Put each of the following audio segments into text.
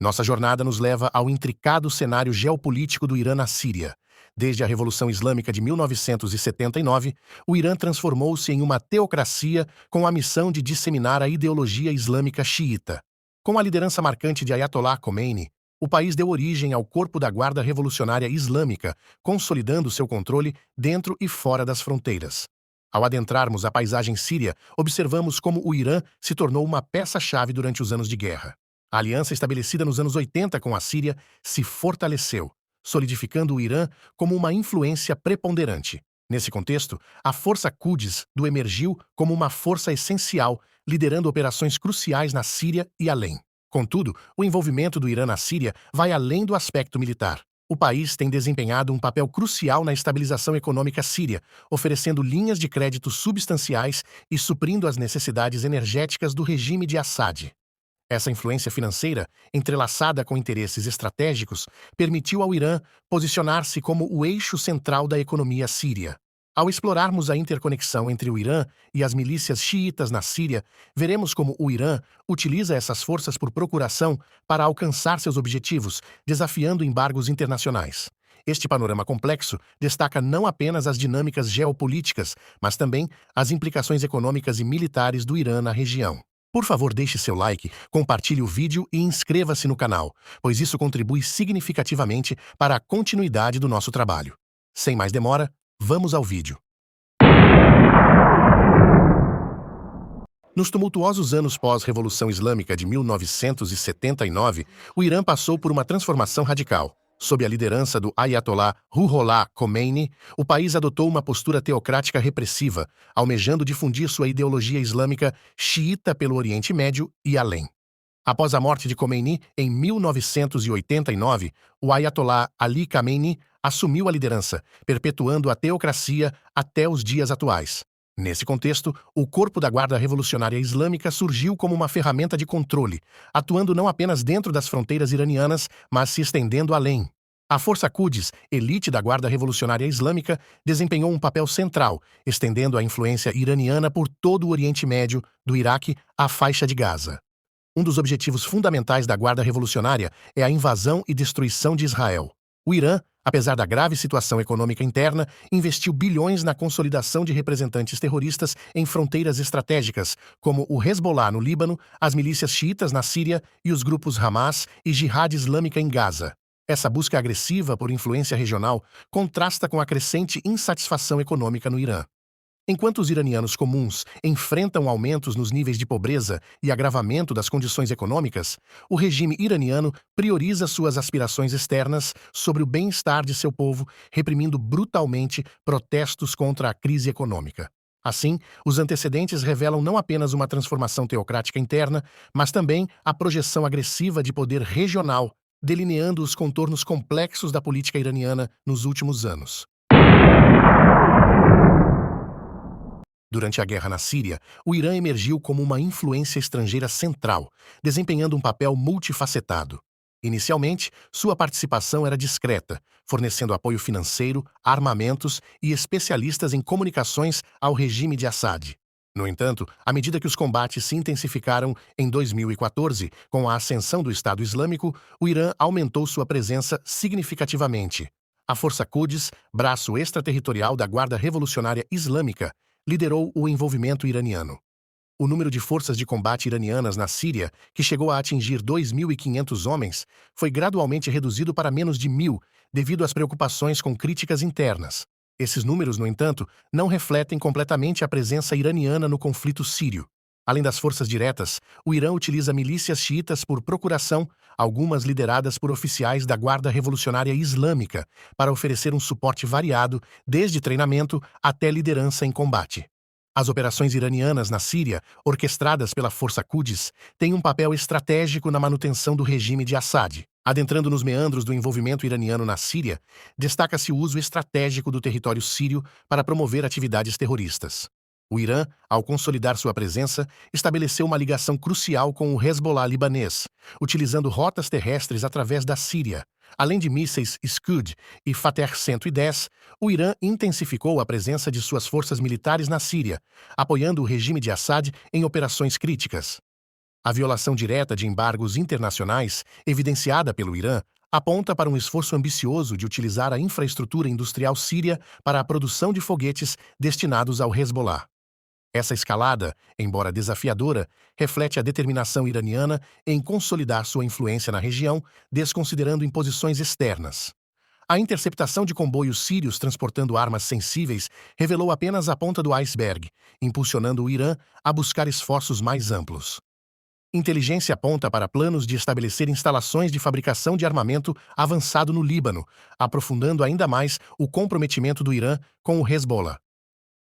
Nossa jornada nos leva ao intricado cenário geopolítico do Irã na Síria. Desde a Revolução Islâmica de 1979, o Irã transformou-se em uma teocracia com a missão de disseminar a ideologia islâmica xiita. Com a liderança marcante de Ayatollah Khomeini, o país deu origem ao Corpo da Guarda Revolucionária Islâmica, consolidando seu controle dentro e fora das fronteiras. Ao adentrarmos a paisagem síria, observamos como o Irã se tornou uma peça-chave durante os anos de guerra. A aliança estabelecida nos anos 80 com a Síria se fortaleceu, solidificando o Irã como uma influência preponderante. Nesse contexto, a Força Quds emergiu como uma força essencial, liderando operações cruciais na Síria e além. Contudo, o envolvimento do Irã na Síria vai além do aspecto militar. O país tem desempenhado um papel crucial na estabilização econômica síria, oferecendo linhas de crédito substanciais e suprindo as necessidades energéticas do regime de Assad. Essa influência financeira, entrelaçada com interesses estratégicos, permitiu ao Irã posicionar-se como o eixo central da economia síria. Ao explorarmos a interconexão entre o Irã e as milícias xiitas na Síria, veremos como o Irã utiliza essas forças por procuração para alcançar seus objetivos, desafiando embargos internacionais. Este panorama complexo destaca não apenas as dinâmicas geopolíticas, mas também as implicações econômicas e militares do Irã na região. Por favor, deixe seu like, compartilhe o vídeo e inscreva-se no canal, pois isso contribui significativamente para a continuidade do nosso trabalho. Sem mais demora, vamos ao vídeo. Nos tumultuosos anos pós-Revolução Islâmica de 1979, o Irã passou por uma transformação radical. Sob a liderança do Ayatollah Ruhollah Khomeini, o país adotou uma postura teocrática repressiva, almejando difundir sua ideologia islâmica xiita pelo Oriente Médio e além. Após a morte de Khomeini, em 1989, o Ayatollah Ali Khamenei assumiu a liderança, perpetuando a teocracia até os dias atuais. Nesse contexto, o Corpo da Guarda Revolucionária Islâmica surgiu como uma ferramenta de controle, atuando não apenas dentro das fronteiras iranianas, mas se estendendo além. A Força Quds, elite da Guarda Revolucionária Islâmica, desempenhou um papel central, estendendo a influência iraniana por todo o Oriente Médio, do Iraque à faixa de Gaza. Um dos objetivos fundamentais da Guarda Revolucionária é a invasão e destruição de Israel. O Irã, apesar da grave situação econômica interna, investiu bilhões na consolidação de representantes terroristas em fronteiras estratégicas, como o Hezbollah no Líbano, as milícias xiitas na Síria e os grupos Hamas e Jihad Islâmica em Gaza. Essa busca agressiva por influência regional contrasta com a crescente insatisfação econômica no Irã. Enquanto os iranianos comuns enfrentam aumentos nos níveis de pobreza e agravamento das condições econômicas, o regime iraniano prioriza suas aspirações externas sobre o bem-estar de seu povo, reprimindo brutalmente protestos contra a crise econômica. Assim, os antecedentes revelam não apenas uma transformação teocrática interna, mas também a projeção agressiva de poder regional, delineando os contornos complexos da política iraniana nos últimos anos. Durante a guerra na Síria, o Irã emergiu como uma influência estrangeira central, desempenhando um papel multifacetado. Inicialmente, sua participação era discreta, fornecendo apoio financeiro, armamentos e especialistas em comunicações ao regime de Assad. No entanto, à medida que os combates se intensificaram em 2014, com a ascensão do Estado Islâmico, o Irã aumentou sua presença significativamente. A Força Quds, braço extraterritorial da Guarda Revolucionária Islâmica, liderou o envolvimento iraniano. O número de forças de combate iranianas na Síria, que chegou a atingir 2.500 homens, foi gradualmente reduzido para menos de 1.000, devido às preocupações com críticas internas. Esses números, no entanto, não refletem completamente a presença iraniana no conflito sírio. Além das forças diretas, o Irã utiliza milícias xiitas por procuração, algumas lideradas por oficiais da Guarda Revolucionária Islâmica, para oferecer um suporte variado, desde treinamento até liderança em combate. As operações iranianas na Síria, orquestradas pela Força Quds, têm um papel estratégico na manutenção do regime de Assad. Adentrando nos meandros do envolvimento iraniano na Síria, destaca-se o uso estratégico do território sírio para promover atividades terroristas. O Irã, ao consolidar sua presença, estabeleceu uma ligação crucial com o Hezbollah libanês, utilizando rotas terrestres através da Síria. Além de mísseis Scud e Fateh-110, o Irã intensificou a presença de suas forças militares na Síria, apoiando o regime de Assad em operações críticas. A violação direta de embargos internacionais, evidenciada pelo Irã, aponta para um esforço ambicioso de utilizar a infraestrutura industrial síria para a produção de foguetes destinados ao Hezbollah. Essa escalada, embora desafiadora, reflete a determinação iraniana em consolidar sua influência na região, desconsiderando imposições externas. A interceptação de comboios sírios transportando armas sensíveis revelou apenas a ponta do iceberg, impulsionando o Irã a buscar esforços mais amplos. Inteligência aponta para planos de estabelecer instalações de fabricação de armamento avançado no Líbano, aprofundando ainda mais o comprometimento do Irã com o Hezbollah.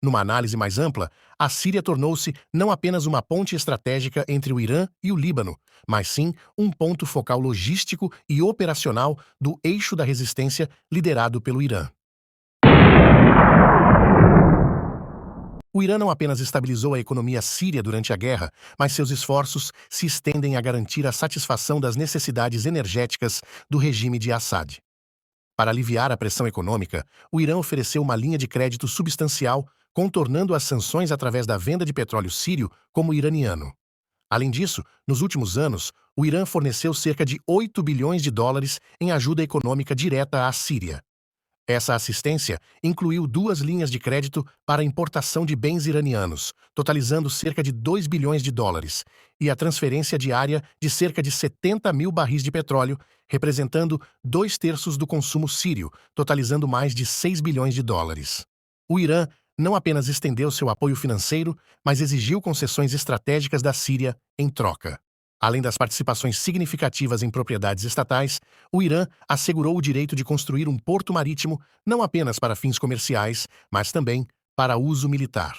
Numa análise mais ampla, a Síria tornou-se não apenas uma ponte estratégica entre o Irã e o Líbano, mas sim um ponto focal logístico e operacional do eixo da resistência liderado pelo Irã. O Irã não apenas estabilizou a economia síria durante a guerra, mas seus esforços se estendem a garantir a satisfação das necessidades energéticas do regime de Assad. Para aliviar a pressão econômica, o Irã ofereceu uma linha de crédito substancial, contornando as sanções através da venda de petróleo sírio como iraniano. Além disso, nos últimos anos, o Irã forneceu cerca de 8 bilhões de dólares em ajuda econômica direta à Síria. Essa assistência incluiu 2 linhas de crédito para a importação de bens iranianos, totalizando cerca de 2 bilhões de dólares, e a transferência diária de cerca de 70 mil barris de petróleo, representando 2/3 do consumo sírio, totalizando mais de 6 bilhões de dólares. O Irã não apenas estendeu seu apoio financeiro, mas exigiu concessões estratégicas da Síria em troca. Além das participações significativas em propriedades estatais, o Irã assegurou o direito de construir um porto marítimo não apenas para fins comerciais, mas também para uso militar.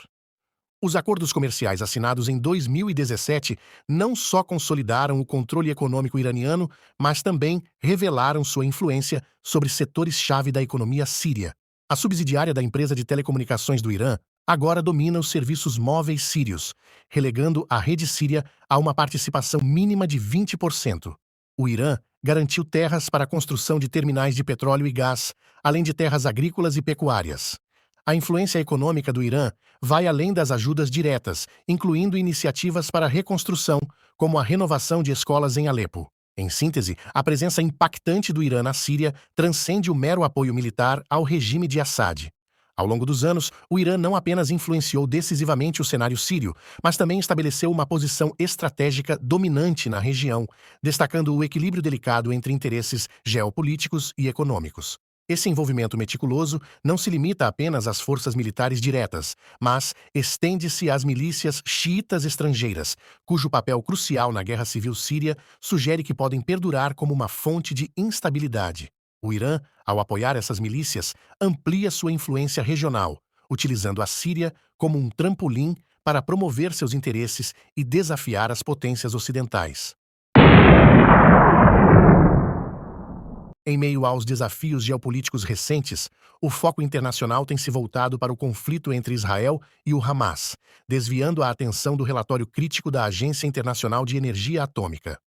Os acordos comerciais assinados em 2017 não só consolidaram o controle econômico iraniano, mas também revelaram sua influência sobre setores-chave da economia síria. A subsidiária da empresa de telecomunicações do Irã agora domina os serviços móveis sírios, relegando a rede síria a uma participação mínima de 20%. O Irã garantiu terras para a construção de terminais de petróleo e gás, além de terras agrícolas e pecuárias. A influência econômica do Irã vai além das ajudas diretas, incluindo iniciativas para a reconstrução, como a renovação de escolas em Alepo. Em síntese, a presença impactante do Irã na Síria transcende o mero apoio militar ao regime de Assad. Ao longo dos anos, o Irã não apenas influenciou decisivamente o cenário sírio, mas também estabeleceu uma posição estratégica dominante na região, destacando o equilíbrio delicado entre interesses geopolíticos e econômicos. Esse envolvimento meticuloso não se limita apenas às forças militares diretas, mas estende-se às milícias xiitas estrangeiras, cujo papel crucial na guerra civil síria sugere que podem perdurar como uma fonte de instabilidade. O Irã, ao apoiar essas milícias, amplia sua influência regional, utilizando a Síria como um trampolim para promover seus interesses e desafiar as potências ocidentais. Em meio aos desafios geopolíticos recentes, o foco internacional tem se voltado para o conflito entre Israel e o Hamas, desviando a atenção do relatório crítico da Agência Internacional de Energia Atômica.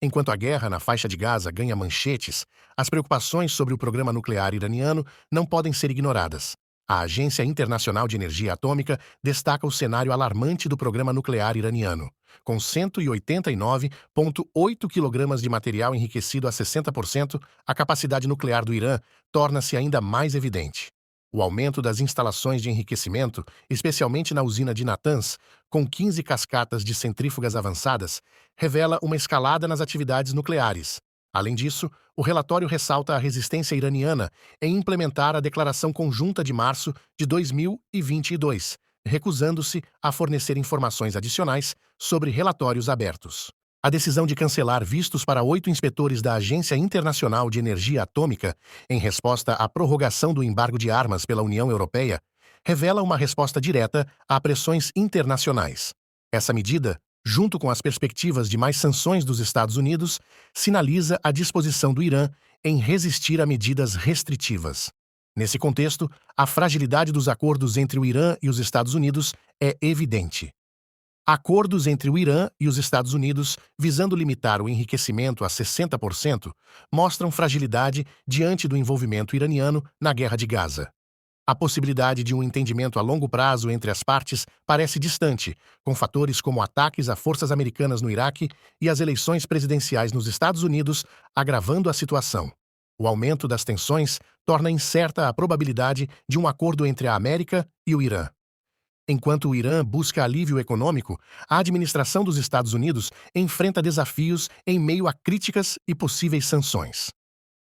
Enquanto a guerra na faixa de Gaza ganha manchetes, as preocupações sobre o programa nuclear iraniano não podem ser ignoradas. A Agência Internacional de Energia Atômica destaca o cenário alarmante do programa nuclear iraniano. Com 189,8 kg de material enriquecido a 60%, a capacidade nuclear do Irã torna-se ainda mais evidente. O aumento das instalações de enriquecimento, especialmente na usina de Natanz, com 15 cascatas de centrífugas avançadas, revela uma escalada nas atividades nucleares. Além disso, o relatório ressalta a resistência iraniana em implementar a Declaração Conjunta de março de 2022, recusando-se a fornecer informações adicionais sobre relatórios abertos. A decisão de cancelar vistos para 8 inspetores da Agência Internacional de Energia Atômica, em resposta à prorrogação do embargo de armas pela União Europeia, revela uma resposta direta a pressões internacionais. Essa medida, junto com as perspectivas de mais sanções dos Estados Unidos, sinaliza a disposição do Irã em resistir a medidas restritivas. Nesse contexto, a fragilidade dos acordos entre o Irã e os Estados Unidos é evidente. Acordos entre o Irã e os Estados Unidos, visando limitar o enriquecimento a 60%, mostram fragilidade diante do envolvimento iraniano na guerra de Gaza. A possibilidade de um entendimento a longo prazo entre as partes parece distante, com fatores como ataques a forças americanas no Iraque e as eleições presidenciais nos Estados Unidos agravando a situação. O aumento das tensões torna incerta a probabilidade de um acordo entre a América e o Irã. Enquanto o Irã busca alívio econômico, a administração dos Estados Unidos enfrenta desafios em meio a críticas e possíveis sanções.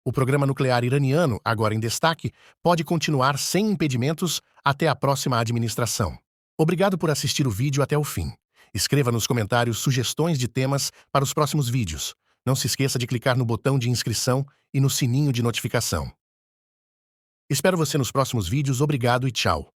O programa nuclear iraniano, agora em destaque, pode continuar sem impedimentos até a próxima administração. Obrigado por assistir o vídeo até o fim. Escreva nos comentários sugestões de temas para os próximos vídeos. Não se esqueça de clicar no botão de inscrição e no sininho de notificação. Espero você nos próximos vídeos. Obrigado e tchau.